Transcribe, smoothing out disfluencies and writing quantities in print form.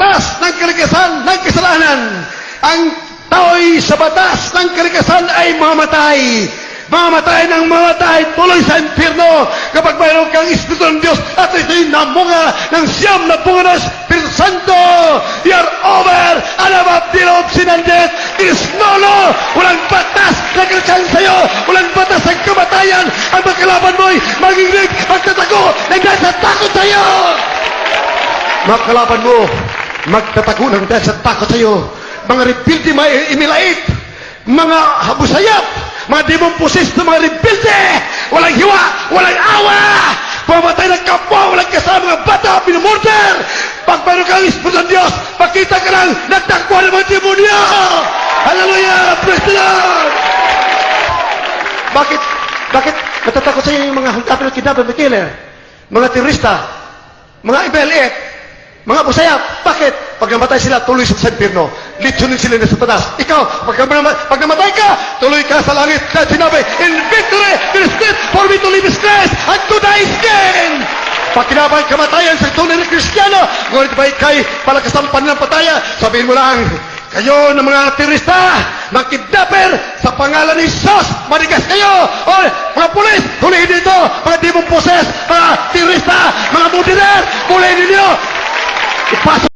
batas ng kalikasan ng kasalanan. Ang tao'y sa batas ng kalikasan ay mamatay. Mamatay ng mamatay, tuloy sa impyerno kapag mayroon kang Espiritu ng Diyos at ito'y namunga ng siyam na bunga ng Espiritu Santo. You're over and above the Lord sin and death. It is no law. Walang batas na kalikasan sa'yo. Walang batas ng kamatayan. Ang magkalaban mo'y magiging magtatago ng dahil sa takot sa'yo. Mga kalaban mo, magtatago ng dahil sa takot sa'yo. Mga rebelde, mga imilait, mga habusayap, mga demon possessed na mga rebelde, walang hiwa, walang awa, pamatay ng kapwa, walang kasama, mga bata, pinumorder. Pag mayroon kang Espiritu ng Diyos, makita ka lang nagtakwa ng mga demonyo. Hallelujah! Praise the Lord! Bakit natatakot sa inyo yung mga hangkapin ng kidnapper, killer, mga terorista, mga ibelit, mga busayap? Bakit? Pag namatay sila, tuloy sa impyerno. Litsunin sila na sa taas. Ikaw, pag namatay ka, tuloy ka sa langit. Dahil sinabi, in victory, there is death for me to live is Christ, and to die is gain. Pag kinabang kamatayan sa tunay na Kristiyano, ngunit ba ikay palakasampan ng pataya, sabihin mo lang, kayo ng mga terorista, mga kidnapper, sa pangalan ni Jesus, manigas kayo! O, mga pulis, hulihin dito! Mga demon possessed, mga terorista, mga murderer, hulihin ninyo! Ipasok